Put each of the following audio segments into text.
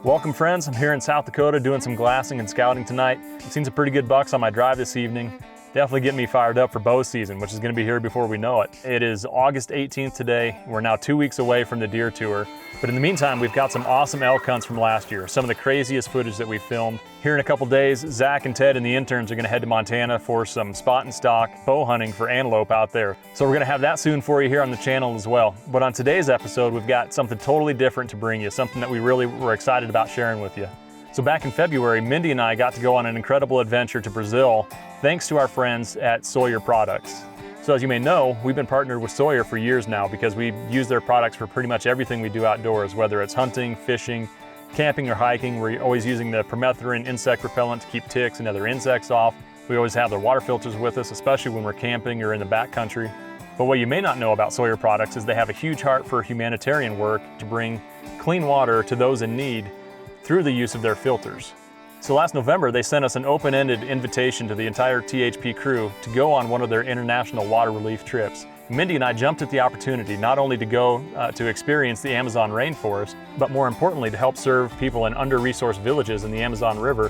Welcome friends, I'm here in South Dakota doing some glassing and scouting tonight. I've seen some pretty good bucks on my drive this evening. Definitely getting me fired up for bow season, which is going to be here before we know it. It is August 18th today. We're now 2 weeks away from the deer tour. But in the meantime, we've got some awesome elk hunts from last year, some of the craziest footage that we filmed. Here in a couple days, Zach and Ted and the interns are going to head to Montana for some spot and stock bow hunting for antelope out there. So we're going to have that soon for you here on the channel as well. But on today's episode, we've got something totally different to bring you, something that we really were excited about sharing with you. So back in February, Mindy and I got to go on an incredible adventure to Brazil, thanks to our friends at Sawyer Products. So as you may know, we've been partnered with Sawyer for years now because we use their products for pretty much everything we do outdoors, whether it's hunting, fishing, camping, or hiking. We're always using the permethrin insect repellent to keep ticks and other insects off. We always have their water filters with us, especially when we're camping or in the backcountry. But what you may not know about Sawyer Products is they have a huge heart for humanitarian work to bring clean water to those in need through the use of their filters. So last November, they sent us an open-ended invitation to the entire THP crew to go on one of their international water relief trips. Mindy and I jumped at the opportunity not only to go to experience the Amazon rainforest, but more importantly to help serve people in under-resourced villages in the Amazon River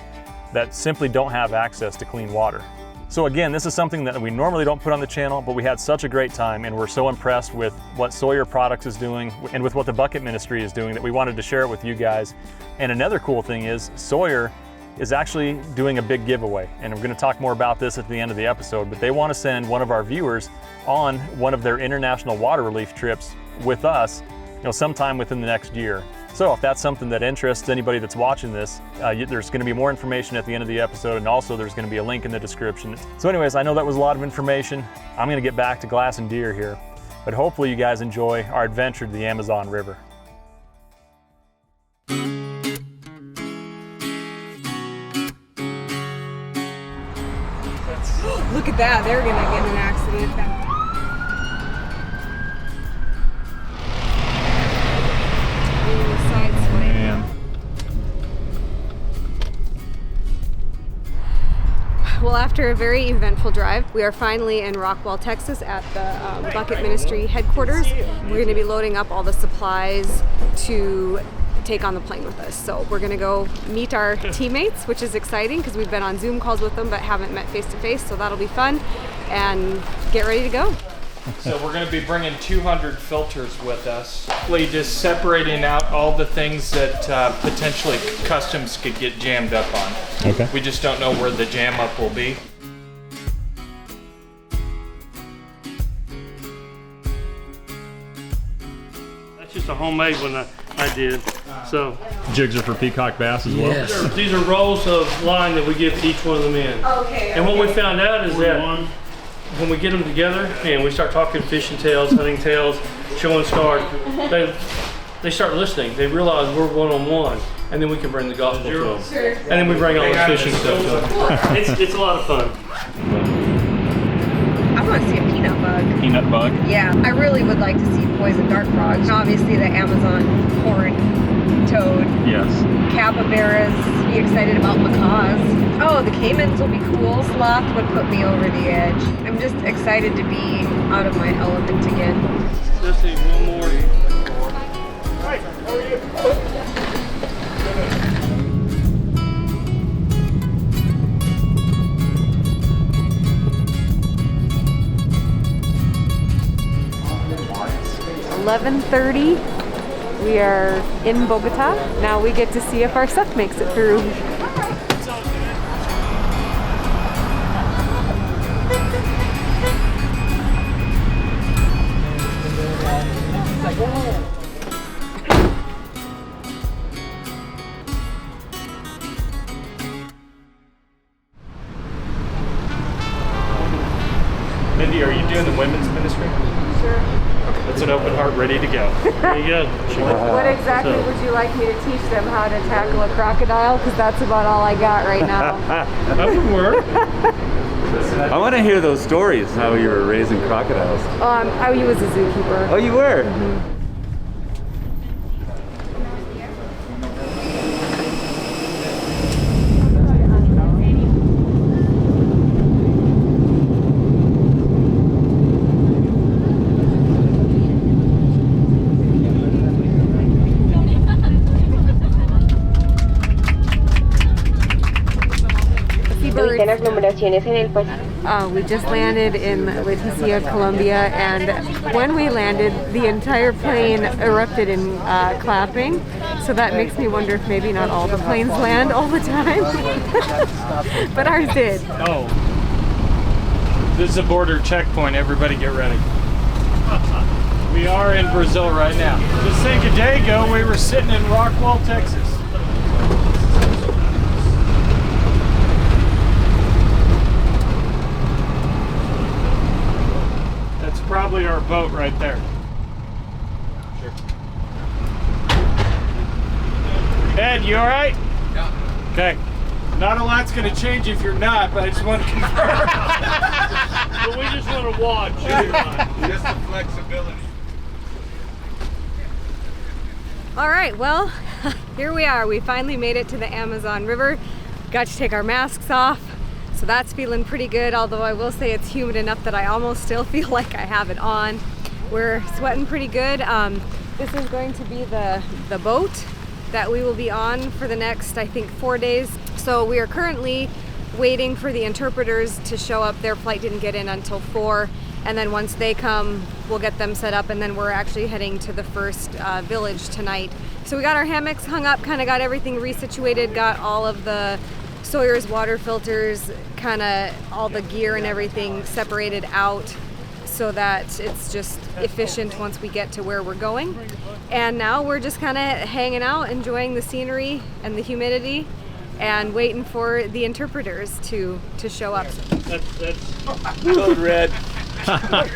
that simply don't have access to clean water. So again, this is something that we normally don't put on the channel, but we had such a great time and we're so impressed with what Sawyer Products is doing and with what the Bucket Ministry is doing that we wanted to share it with you guys. And another cool thing is Sawyer is actually doing a big giveaway, and we're going to talk more about this at the end of the episode, but they want to send one of our viewers on one of their international water relief trips with us, sometime within the next year. So if that's something that interests anybody that's watching this, there's going to be more information at the end of the episode, and also there's going to be a link in the description. So anyways, I know that was a lot of information. I'm going to get back to glass and deer here, but hopefully you guys enjoy our adventure to the Amazon River. Look at that, they're gonna get in an accident. Man. Well, after a very eventful drive, we are finally in Rockwall, Texas at the Bucket Ministry headquarters. We're gonna be loading up all the supplies to take on the plane with us. So we're gonna go meet our teammates, which is exciting because we've been on Zoom calls with them but haven't met face to face, so that'll be fun, and get ready to go. So we're gonna be bringing 200 filters with us. Really just separating out all the things that potentially customs could get jammed up on. Okay. We just don't know where the jam up will be. That's just a homemade one I did. So Jigs are for peacock bass as well? yes. These are rolls of line that we give each one of them in. Okay. And what we found out is that when we get them together and we start talking fishing tales, hunting tales, showing stars, they start listening. They realize we're one-on-one, and then we can bring the gospel to them. Sure. And then we bring all the fishing stuff to them. It's a lot of fun. I want to see a peanut bug. Peanut bug? Yeah, I really would like to see poison dart frogs. Obviously the Amazon horned toad. Yes. Capybaras, be excited about macaws. Oh, the caimans will be cool. Sloth would put me over the edge. I'm just excited to be out of my element again. Let's see, one more. Hi, how are you? 11:30. We are in Bogota. Now we get to see if our stuff makes it through. Mindy, are you doing the women's ministry? Sure. That's an open heart, ready to go. There you go. What exactly would you like me to teach them? How to tackle a crocodile? Because that's about all I got right now. That would work. I want to hear those stories, how you were raising crocodiles. I was a zookeeper. Oh, you were? Mm-hmm. We just landed in Leticia, Colombia, and when we landed, the entire plane erupted in clapping. So that makes me wonder if maybe not all the planes land all the time, but ours did. Oh, this is a border checkpoint. Everybody get ready. We are in Brazil right now. Just think a day ago, we were sitting in Rockwall, Texas. That's probably our boat right there. Sure. Ed, you all right? Yeah. Okay. Not a lot's going to change if you're not, but I just want to confirm. But we just want to watch. Just the flexibility. All right, well, here we are. We finally made it to the Amazon River. Got to take our masks off, so that's feeling pretty good, although I will say it's humid enough that I almost still feel like I have it on. We're sweating pretty good. This is going to be the boat that we will be on for the next, I think, 4 days. So we are currently waiting for the interpreters to show up. Their flight didn't get in until 4, and then once they come, we'll get them set up, and then we're actually heading to the first village tonight. So we got our hammocks hung up, kind of got everything resituated, got all of the Sawyer's water filters, kind of all the gear and everything separated out so that it's just efficient once we get to where we're going. And now we're just kind of hanging out, enjoying the scenery and the humidity, and waiting for the interpreters to show up. That's Code red. right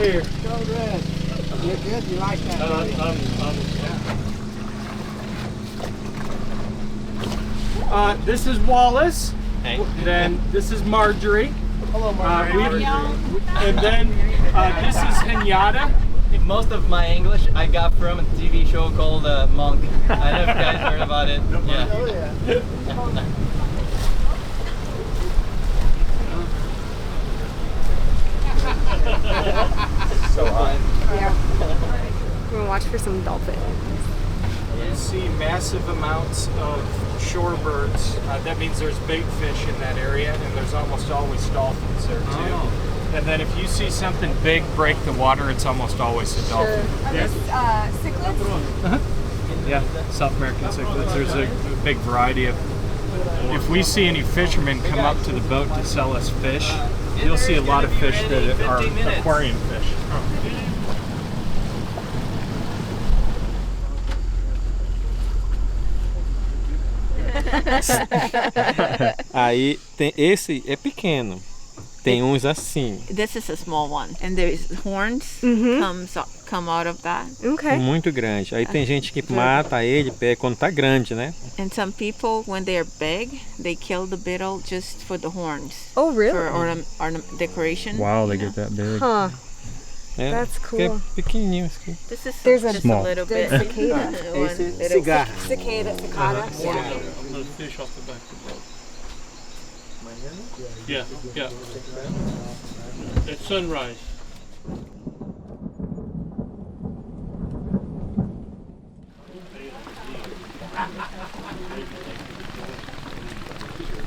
here. Code red. You're good. You like that? This is Wallace. Hey. Then this is Marjorie. Hello, Marjorie. And then this is Henyatta. Most of my English I got from a TV show called Monk. I don't know if you guys heard about it. Yeah. Oh, yeah. So hot. Yeah. We're gonna watch for some dolphins. You see massive amounts of shorebirds. That means there's big fish in that area, and there's almost always dolphins there too. Oh. And then if you see something big break the water, it's almost always a dolphin. Are these cichlids? Yeah, South American cichlids. There's a big variety of. If we see any fishermen come up to the boat to sell us fish, you'll see a lot of fish that are aquarium fish. Aí tem esse é pequeno. Tem uns assim. This is a small one, and there is horns come out of that. Okay. Muito grande. Aí tem gente que mata ele quando tá grande, né? And some people, when they are big, they kill the beetle just for the horns. Oh, really? For decoration. Wow, they get that big. Huh. É, That's porque cool. É pequenininho esse aqui. This is There's a just small. a little bit. There's cicada. One little Cigarra. Cicada. I'm gonna fish off the back of the boat. Yeah, yeah. It's sunrise.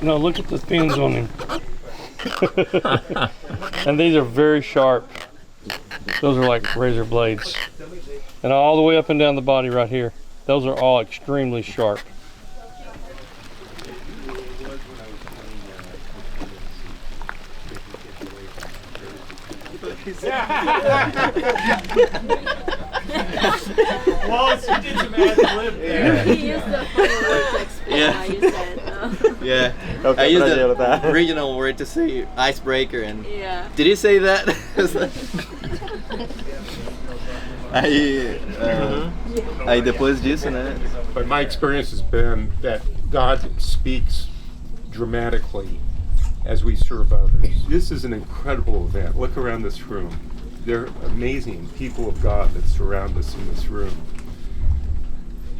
No, look at the fins on him. And these are very sharp. Those are like razor blades. And all the way up and down the body right here. Those are all extremely sharp. Wallace, you did some ad lib there. He used the funny word to explain how you said. Yeah. I used the original word to say icebreaker, and Yeah. did he say that? Aí depois disso, né? But my experience has been that God speaks dramatically as we serve others. This is an incredible event. Look around this room. They're amazing people of God that surround us in this room.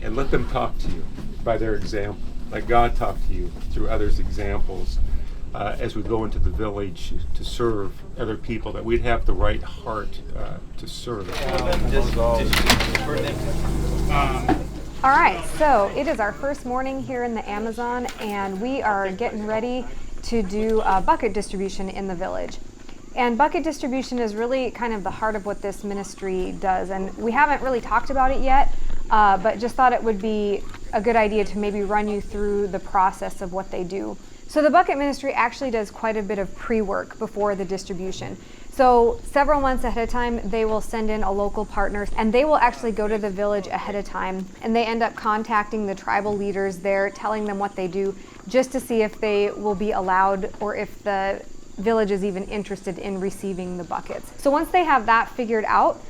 And let them talk to you by their example. Let God talk to you through others' examples as we go into the village to serve other people, that we'd have the right heart to serve. All right, so it is our first morning here in the Amazon, and we are getting ready to do a bucket distribution in the village. And bucket distribution is really kind of the heart of what this ministry does, and we haven't really talked about it yet, but just thought it would be a good idea to maybe run you through the process of what they do. So the bucket ministry actually does quite a bit of pre-work before the distribution. So several months ahead of time, they will send in a local partner, and they will actually go to the village ahead of time, and they end up contacting the tribal leaders there, telling them what they do, just to see if they will be allowed or if the village is even interested in receiving the buckets. So once they have that figured out,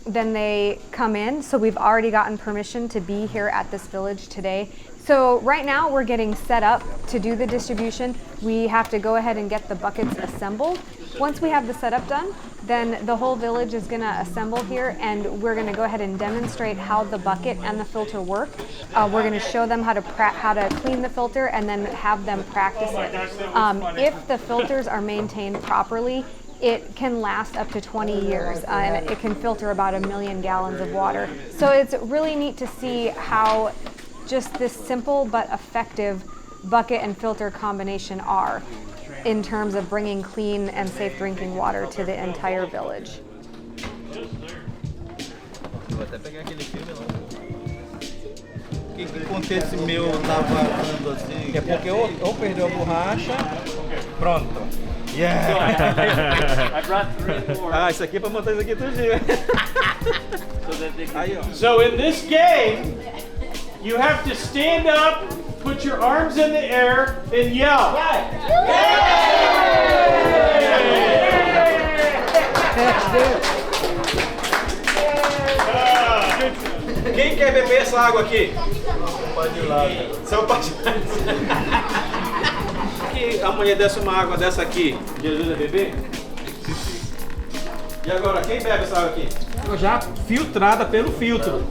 then they come in. So we've already gotten permission to be here at this village today. So right now we're getting set up to do the distribution. We have to go ahead and get the buckets assembled. Once we have the setup done, then the whole village is going to assemble here, and we're going to go ahead and demonstrate how the bucket and the filter work. We're going to show them how to clean the filter and then have them practice it. If the filters are maintained properly, it can last up to 20 years, and it can filter about 1 million gallons of water. So it's really neat to see how just this simple but effective bucket and filter combination are in terms of bringing clean and safe drinking water to the entire village. O que acontece meu tava andando assim? É porque ou perdeu a borracha. Pronto. Yeah! I brought 3 more. Ah, isso aqui é pra montar isso aqui todo dia. Aí, ó. So in this game, you have to stand up, put your arms in the air, and yell. Quem quer beber essa água aqui? Pode ir lá. Só pode. Que a mulher desse uma água dessa aqui, de ajuda a beber? E agora, quem bebe essa água aqui? Já filtrada pelo filtro.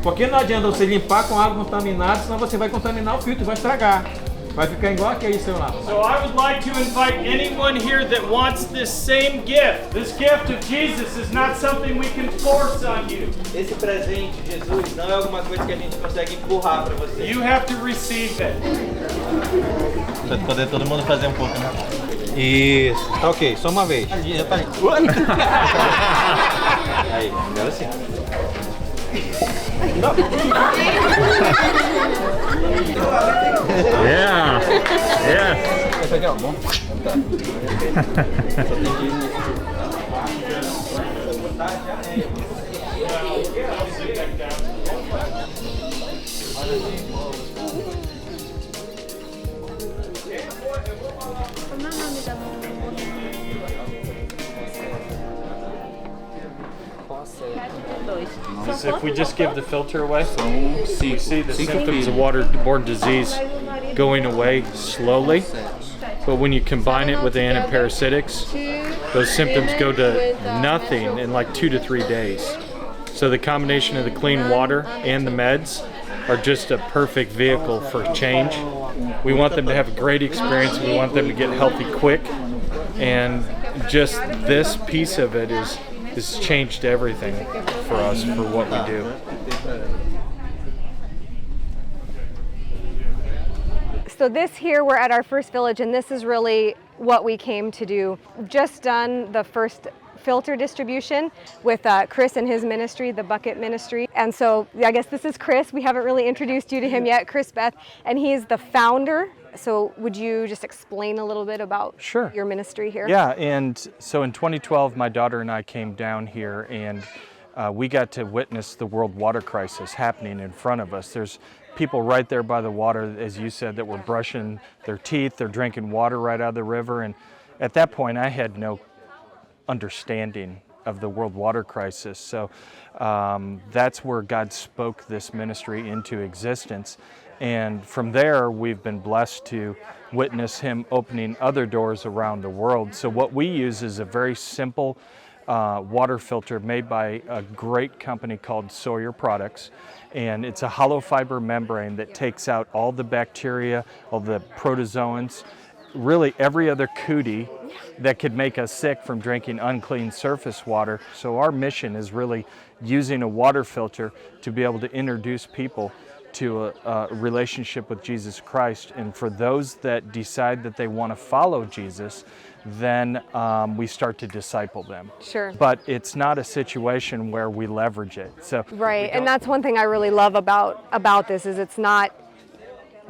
Porque não adianta você limpar com água contaminada, senão você vai contaminar o filtro, vai estragar. Vai ficar igual aquele seu lá. So I would like to invite anyone here that wants this same gift. This gift of Jesus is not something we can force on you. Esse presente de Jesus não é alguma coisa que a gente consegue empurrar para você. You have to receive it. Para poder todo mundo fazer um pouco, né? Isso. Tá ok, só uma vez. Já tá ali. Aí, agora sim. Yeah. Yes. Esse aqui é bom. If we just give the filter away, you see the symptoms of waterborne disease going away slowly. But when you combine it with the antiparasitics, those symptoms go to nothing in like 2 to 3 days. So the combination of the clean water and the meds are just a perfect vehicle for change. We want them to have a great experience. We want them to get healthy quick. And just this piece of it is changed everything for us for what we do. So this here, we're at our first village, and this is really what we came to do. Just done the first filter distribution with Chris and his ministry, the Bucket Ministry. And so I guess this is Chris. We haven't really introduced you to him yet, Chris Beth, and he's the founder. So would you just explain a little bit about your ministry here? Yeah, and so in 2012, my daughter and I came down here, and we got to witness the world water crisis happening in front of us. There's people right there by the water, as you said, that were brushing their teeth, they're drinking water right out of the river, and at that point I had no understanding of the world water crisis. So that's where God spoke this ministry into existence. And from there, we've been blessed to witness Him opening other doors around the world. So what we use is a very simple water filter made by a great company called Sawyer Products. And it's a hollow fiber membrane that takes out all the bacteria, all the protozoans, really every other cootie that could make us sick from drinking unclean surface water. So our mission is really using a water filter to be able to introduce people to a relationship with Jesus Christ. And for those that decide that they want to follow Jesus, then we start to disciple them. Sure. But it's not a situation where we leverage it. So right, and that's one thing I really love about this is it's not,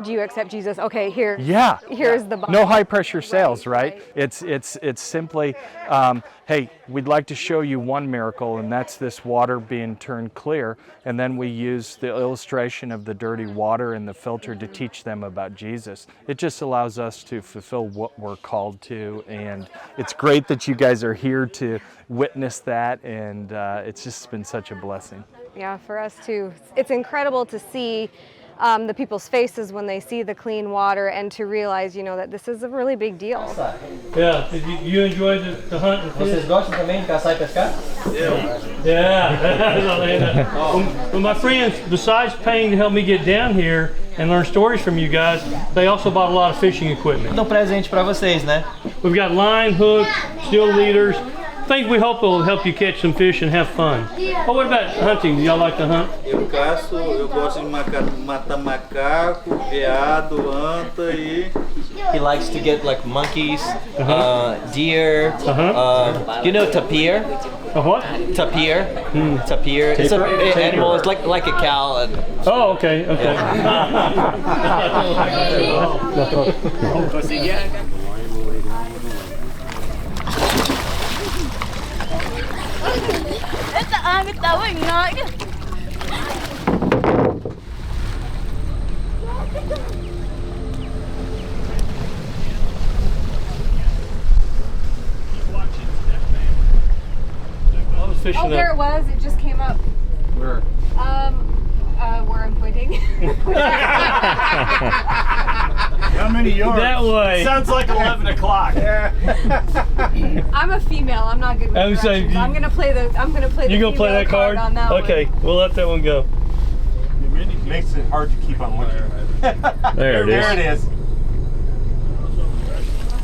do you accept Jesus? Okay, here. Yeah. Here's the bucket. No high pressure sales, right? It's simply, hey, we'd like to show you one miracle, and that's this water being turned clear. And then we use the illustration of the dirty water and the filter to teach them about Jesus. It just allows us to fulfill what we're called to. And it's great that you guys are here to witness that. And it's just been such a blessing. Yeah, for us too. It's incredible to see the people's faces when they see the clean water and to realize, you know, that this is a really big deal. Yeah, did you enjoy the hunt and fish? Vocês gostam também de caçar e pescar? Yeah. Well, my friends, besides paying to help me get down here and learn stories from you guys, they also bought a lot of fishing equipment. Dão presente para vocês, né? We've got line, hook, steel leaders, things we hope will help you catch some fish and have fun. Oh, what about hunting? Do y'all like to hunt? Eu caço, eu gosto de matar macaco, veado, anta e... He likes to get like monkeys, deer, you know tapir? A what? Tapir. Tapir. It's an animal, it's like a cow. And oh, okay, okay. Oh, there it was. It just came up. Where? Where I'm pointing. How many yards? That way. Sounds like 11 o'clock. I'm a female. I'm not good with directions. I'm gonna play the. You gonna play that card? On that okay, we'll let that one go. It makes it hard to keep on looking. There it is. There it is.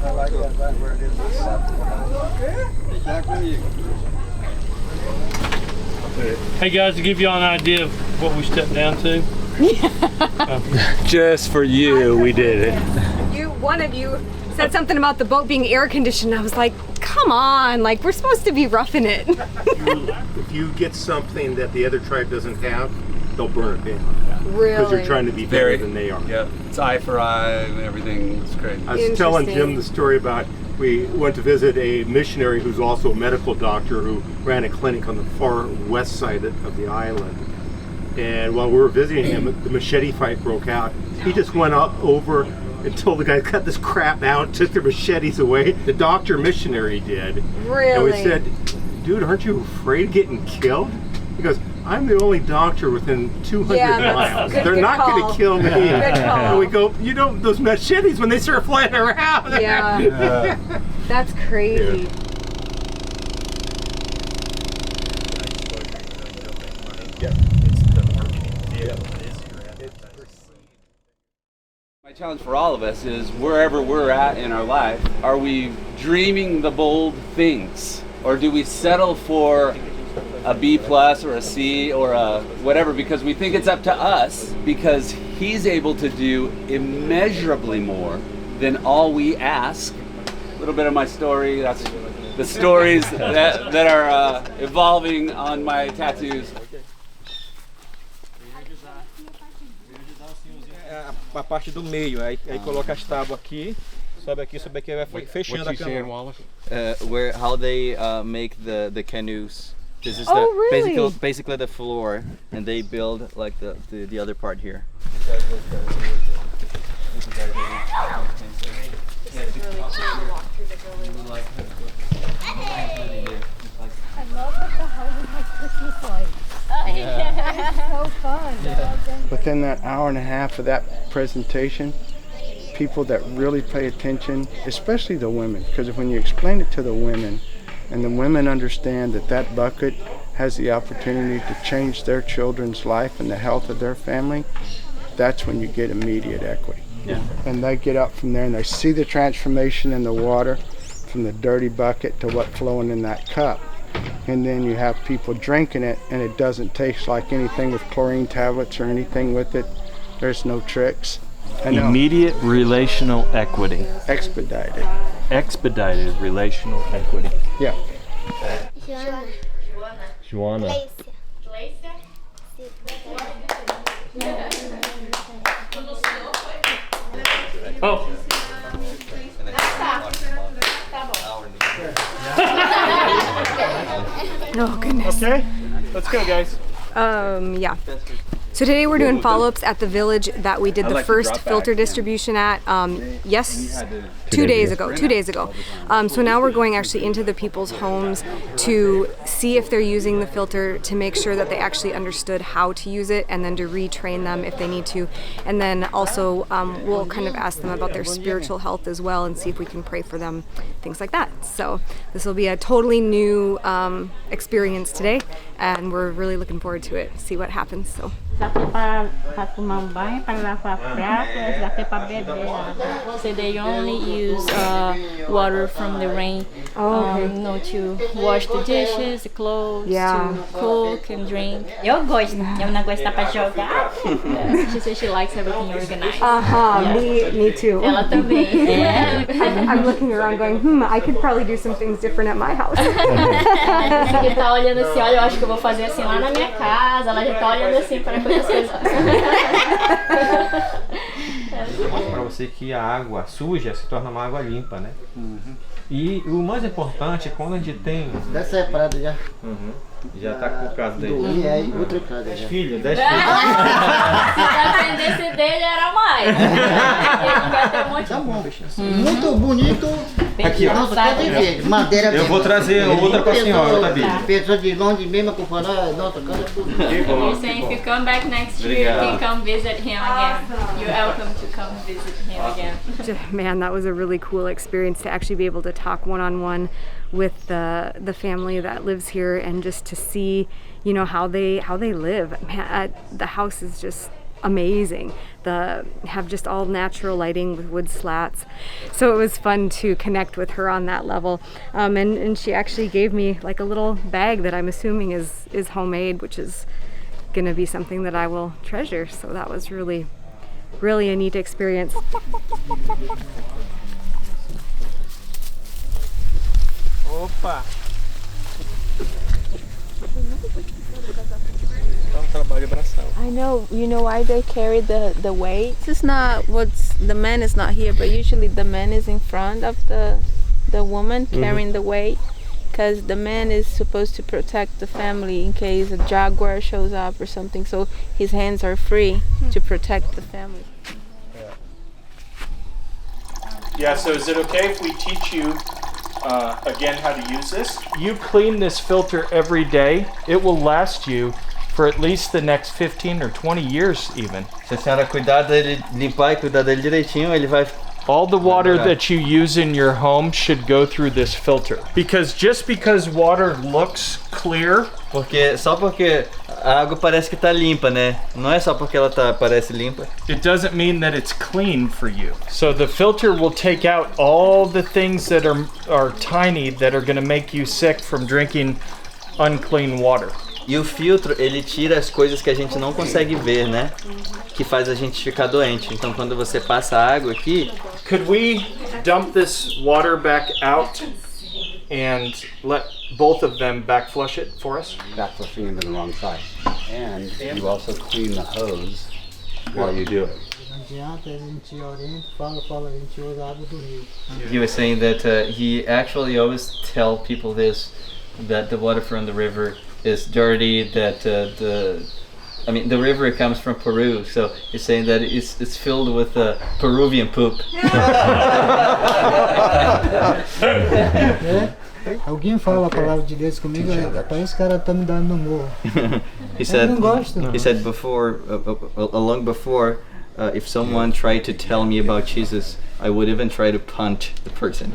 I like that right where it is. Exactly. Hey guys, to give y'all an idea of what we stepped down to. Just for you, we did it. One of you said something about the boat being air conditioned. I was like, come on, like we're supposed to be roughing it. If you get something that the other tribe doesn't have, they'll burn it down. Really? Because you're trying to be better than they are. Yep, it's eye for eye and everything. It's great. I was telling Jim the story about we went to visit a missionary who's also a medical doctor who ran a clinic on the far west side of the island. And while we were visiting him, the machete fight broke out. He just went up over and told the guy, cut this crap out, took their machetes away. The doctor missionary did. Really? And we said, dude, aren't you afraid of getting killed? He goes, I'm the only doctor within 200 miles. They're not going to kill me. And we go, you know, those machetes, when they start flying around. Yeah. That's crazy. My challenge for all of us is wherever we're at in our life, are we dreaming the bold things? Or do we settle for a B plus or a C or a whatever because we think it's up to us because he's able to do immeasurably more than all we ask. A little bit of my story, that's the stories that are evolving on my tattoos. A parte do meio, aí coloca as tábuas aqui, sobe aqui, vai fechando a canoa. How they make the canoes. This is really? basically the floor, and they build like the other part here. I love that the house has Christmas lights. It's so fun. Within that hour and a half of that presentation, people that really pay attention, especially the women, because when you explain it to the women, and the women understand that that bucket has the opportunity to change their children's life and the health of their family, that's when you get immediate equity. And they get up from there and they see the transformation in the water from the dirty bucket to what's flowing in that cup. And then you have people drinking it and it doesn't taste like anything with chlorine tablets or anything with it. There's no tricks. Immediate relational equity. Expedited. Expedited relational equity. Yeah. Joanna. Oh. Oh goodness. Okay, let's go, guys. Yeah. So today we're doing follow-ups at the village that we did the first filter distribution at, 2 days ago. So now we're going actually into the people's homes to see if they're using the filter, to make sure that they actually understood how to use it, and then to retrain them if they need to. And then also we'll kind of ask them about their spiritual health as well and see if we can pray for them, things like that. So this will be a totally new experience today, and we're really looking forward to it, see what happens. So. Para tomar banho, para lavar prato, daqui para beber. So they only use water from the rain, to wash the dishes, the clothes, to cook and drink. Eu gosto, eu não gosto para jogar. She says she likes everything organized. Me too. Ela também. I'm looking around going, I could probably do some things different at my house. Ele tá olhando assim, olha, eu acho que eu vou fazer assim lá na minha casa. Ela já tá olhando assim para coisas. Para você que a água suja se torna uma água limpa, né? E o mais importante é quando a gente tem... 10 separados já. Já tá com o caso dele. E aí, outra casa. 10 filhos, 10 filhos. Se dependesse dele, era mais. Ele vai ter um monte de... Tá bom. Muito bonito. Aqui, ó. Nossa casa verde. Madeira Eu vou trazer outra pra senhora, tá, Bia? Pessoa de longe mesmo com falar, nossa casa é tudo. He's saying if you come back next year, you can come visit him again. You're welcome to come visit him again. Man, that was a really cool experience to actually be able to talk one-on-one with the family that lives here, and just to see, how they live. Man, the house is just amazing. Have just all natural lighting with wood slats. So it was fun to connect with her on that level. And she actually gave me like a little bag that I'm assuming is homemade, which is gonna be something that I will treasure. So that was really, really a neat experience. Opa! I know. You know why they carry the weight? This is not the man is not here, but usually the man is in front of the woman carrying the weight, because the man is supposed to protect the family in case a jaguar shows up or something. So his hands are free to protect the family. Yeah, so is it okay if we teach you again how to use this? You clean this filter every day. It will last you for at least the next 15 or 20 years even. Se a senhora cuidar dele, limpar e cuidar dele direitinho, ele vai... All the water that you use in your home should go through this filter. Because just because water looks clear... Só porque a água parece que tá limpa, né? Não é só porque ela parece limpa. It doesn't mean that it's clean for you. So the filter will take out all the things that are tiny that are going to make you sick from drinking unclean water. E o filtro, ele tira as coisas que a gente não consegue ver, né? Que faz a gente ficar doente. Então quando você passa água aqui... Could we dump this water back out and let both of them back flush it for us? Back flushing them to the wrong side. And you also clean the hose while you do it. He was saying that he actually always tell people this, that the water from the river is dirty, that the river comes from Peru, so he's saying that it's filled with Peruvian poop. Alguém fala a palavra de Deus comigo, parece que o cara tá me dando no morro. He said before, long before, if someone tried to tell me about Jesus, I would even try to punch the person.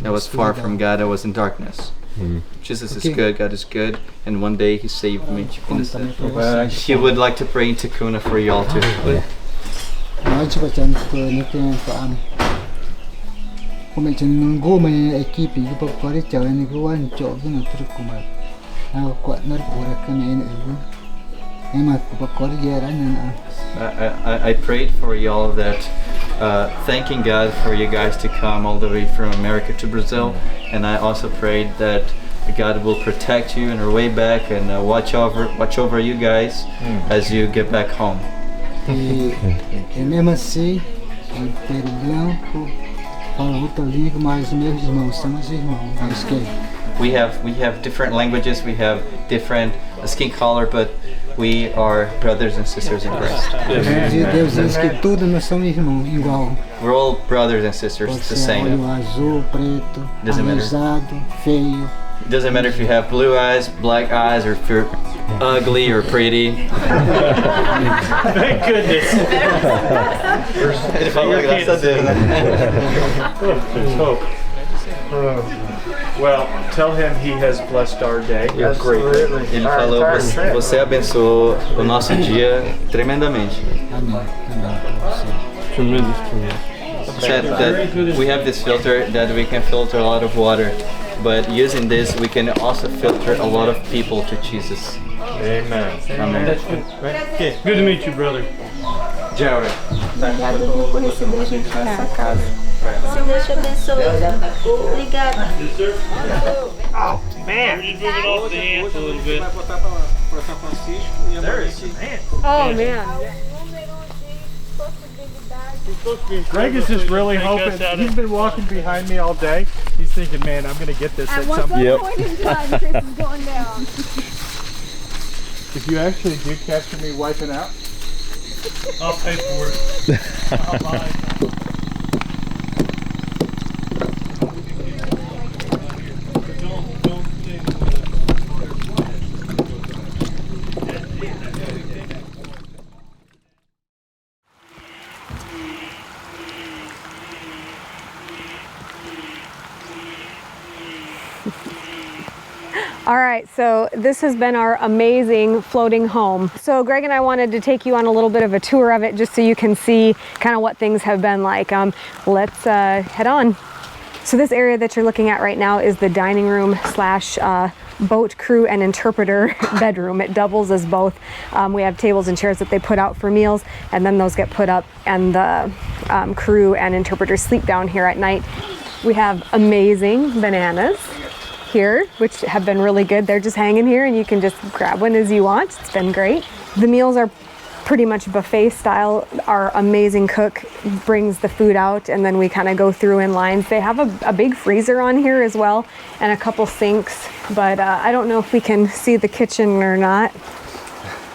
I was far from God, I was in darkness. Jesus is good, God is good, and one day He saved me. He would like to pray in Ticuna for y'all too. Nós bacaan ke am. Kung nunggu may ekipi ko pagkari cawe ni ko wan cok na truk kumat. Ako kuat nar pura kan ini ibu. Emat ko pagkari jaran na. I prayed for y'all that thanking God for you guys to come all the way from America to Brazil, and I also prayed that God will protect you on your way back and watch over you guys as you get back home. E mesmo assim, perdão por falar outra língua, mas meus irmãos somos irmãos. We have different languages, we have different skin color, but we are brothers and sisters in Christ. Deus diz que todos nós somos irmãos, igual. We're all brothers and sisters, the same. Olho azul, preto, rosado, feio. It doesn't matter if you have blue eyes, black eyes, or if you're ugly or pretty. Thank goodness. Ele falou graças a Deus, né? There's hope. Well, tell him he has blessed our day. Ele falou, você abençoou o nosso dia tremendamente. Tremendous. Said that we have this filter that we can filter a lot of water, but using this we can also filter a lot of people to Jesus. Amen. Amen. That's good. Okay. Good to meet you, brother. Jared. Obrigada por receber a gente nessa casa. Senhor te abençoe. Obrigada. Oh, man. We're just moving off the ants a little bit. There is some ants. Oh man. Greg is just really hoping. He's been walking behind me all day. He's thinking, man, I'm going to get this at some point. Point in time, Chris is going down. If you actually do capture me wiping out, I'll pay for it. I'll buy it. All right, so this has been our amazing floating home. So Greg and I wanted to take you on a little bit of a tour of it just so you can see kind of what things have been like. Let's head on. So this area that you're looking at right now is the dining room slash boat crew and interpreter bedroom. It doubles as both. We have tables and chairs that they put out for meals, and then those get put up, and the crew and interpreters sleep down here at night. We have amazing bananas here, which have been really good. They're just hanging here and you can just grab one as you want. It's been great. The meals are pretty much buffet style. Our amazing cook brings the food out and then we kind of go through in lines. They have a big freezer on here as well and a couple sinks, but I don't know if we can see the kitchen or not.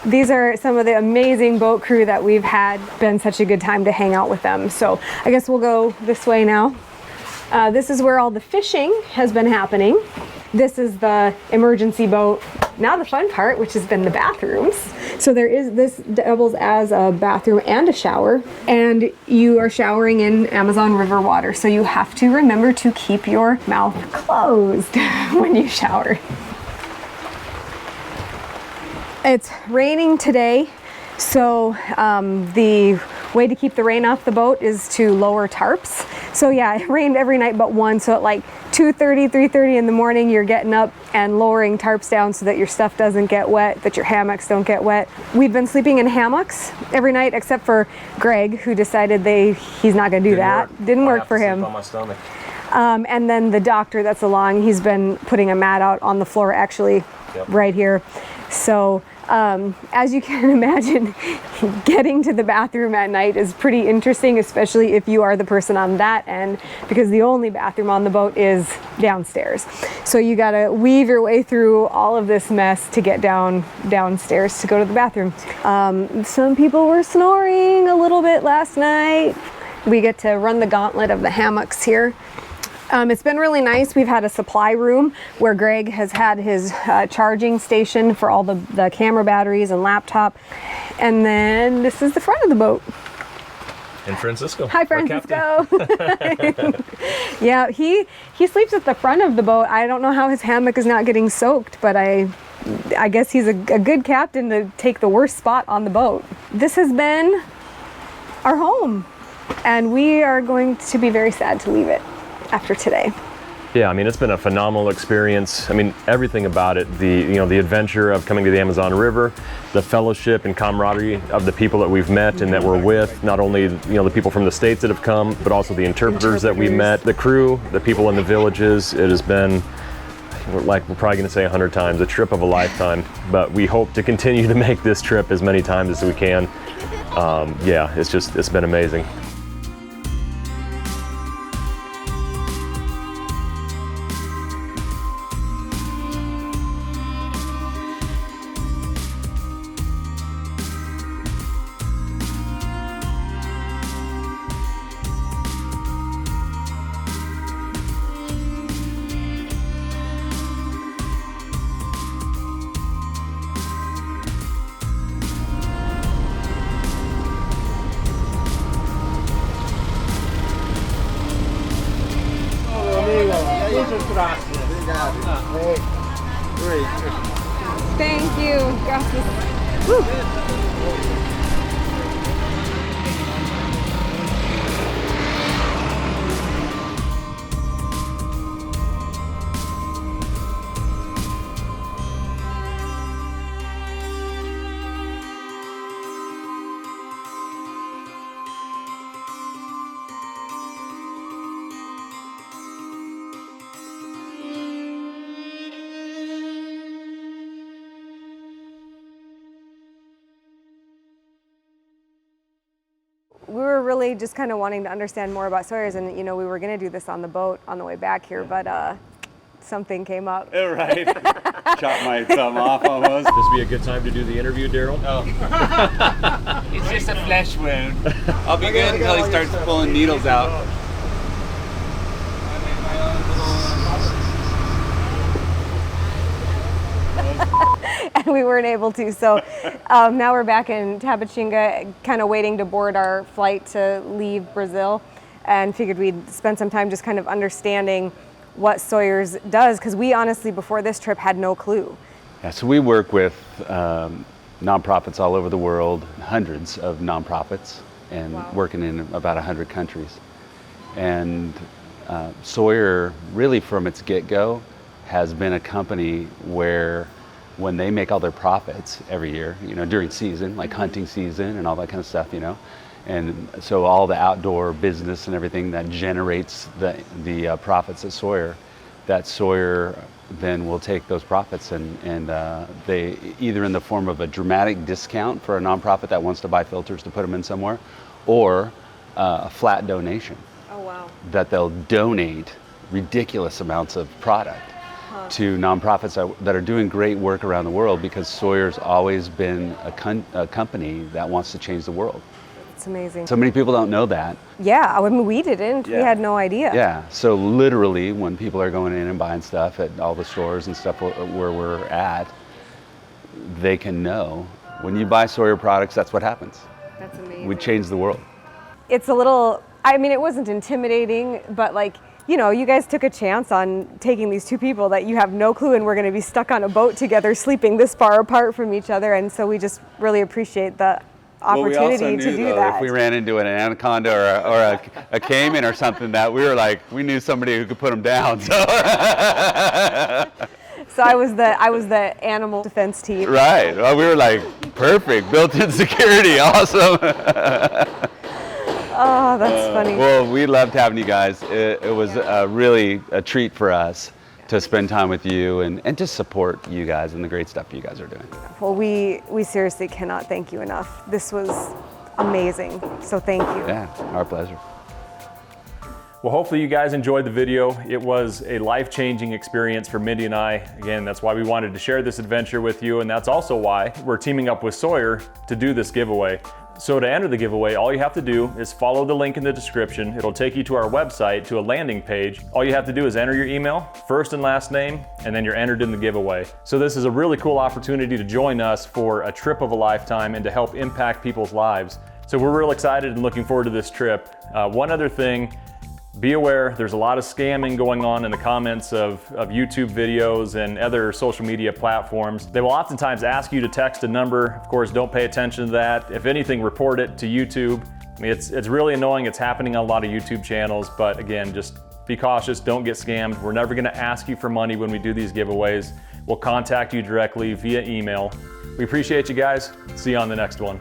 These are some of the amazing boat crew that we've had. Been such a good time to hang out with them. So I guess we'll go this way now. This is where all the fishing has been happening. This is the emergency boat. Now the fun part, which has been the bathrooms. So this doubles as a bathroom and a shower, and you are showering in Amazon River water. So you have to remember to keep your mouth closed when you shower. It's raining today. So the way to keep the rain off the boat is to lower tarps. So yeah, it rained every night but one. So at like 2:30, 3:30 in the morning, you're getting up and lowering tarps down so that your stuff doesn't get wet, that your hammocks don't get wet. We've been sleeping in hammocks every night except for Greg, who decided he's not gonna do that. Didn't work for him. On my stomach. And then the doctor that's along, he's been putting a mat out on the floor actually right here. So as you can imagine, getting to the bathroom at night is pretty interesting, especially if you are the person on that end, because the only bathroom on the boat is downstairs. So you gotta weave your way through all of this mess to get downstairs to go to the bathroom. Some people were snoring a little bit last night. We get to run the gauntlet of the hammocks here. It's been really nice. We've had a supply room where Greg has had his charging station for all the camera batteries and laptop. And then this is the front of the boat. And Francisco. Hi, Francisco. Yeah, he sleeps at the front of the boat. I don't know how his hammock is not getting soaked, but I guess he's a good captain to take the worst spot on the boat. This has been our home. And we are going to be very sad to leave it after today. Yeah, I mean, it's been a phenomenal experience. I mean, everything about it, the adventure of coming to the Amazon River, the fellowship and camaraderie of the people that we've met and that we're with, not only, the people from the States that have come, but also the interpreters that we met, the crew, the people in the villages. It has been, we're probably gonna say 100 times, a trip of a lifetime, but we hope to continue to make this trip as many times as we can. Yeah, it's been amazing. Thank you. Gracias. Woo. We were really just kind of wanting to understand more about Sawyers, and we were going to do this on the boat on the way back here, but something came up. Right. Chopped my thumb off almost. This would be a good time to do the interview, Daryl? Oh. It's just a flesh wound. I'll be good until he starts pulling needles out. And we weren't able to, so now we're back in Tabatinga, kind of waiting to board our flight to leave Brazil, and figured we'd spend some time just kind of understanding what Sawyers does, because we honestly, before this trip, had no clue. Yeah, so we work with nonprofits all over the world, hundreds of nonprofits, and working in about 100 countries. And Sawyer, really from its get-go, has been a company where when they make all their profits every year, during season, like hunting season and all that kind of stuff, and so all the outdoor business and everything that generates the profits at Sawyer, that Sawyer then will take those profits and they either in the form of a dramatic discount for a nonprofit that wants to buy filters to put them in somewhere, or a flat donation. Oh wow! That they'll donate ridiculous amounts of product to nonprofits that are doing great work around the world, because Sawyer's always been a company that wants to change the world. It's amazing. So many people don't know that. Yeah, I mean, we didn't. Yeah. We had no idea. Yeah, so literally when people are going in and buying stuff at all the stores and stuff where we're at, they can know, when you buy Sawyer products, that's what happens. That's amazing. We change the world. It's a little, I mean, it wasn't intimidating, but you guys took a chance on taking these two people that you have no clue, and we're going to be stuck on a boat together, sleeping this far apart from each other. And so we just really apprate the opportunity to do that. If we ran into an anaconda or a caiman or something, that we knew somebody who could put them down. So, so I was the animal defense team. Right. Well, we were like, perfect, built-in security, awesome. Oh, that's funny. Well, we loved having you guys. It was really a treat for us to spend time with you and to support you guys and the great stuff you guys are doing. Well, we seriously cannot thank you enough. This was amazing, so thank you. Yeah, our pleasure. Well, hopefully you guys enjoyed the video. It was a life-changing experience for Mindy and I. Again, that's why we wanted to share this adventure with you, and that's also why we're teaming up with Sawyer to do this giveaway. So to enter the giveaway, all you have to do is follow the link in the description. It'll take you to our website, to a landing page. All you have to do is enter your email, first and last name, and then you're entered in the giveaway. So this is a really cool opportunity to join us for a trip of a lifetime and to help impact people's lives. So we're real excited and looking forward to this trip. One other thing, be aware, there's a lot of scamming going on in the comments of YouTube videos and other social media platforms. They will oftentimes ask you to text a number. Of course, don't pay attention to that. If anything, report it to YouTube. I mean, it's really annoying. It's happening on a lot of YouTube channels, but again, just be cautious, don't get scammed. We're never gonna ask you for money when we do these giveaways. We'll contact you directly via email. We appreciate you guys. See you on the next one.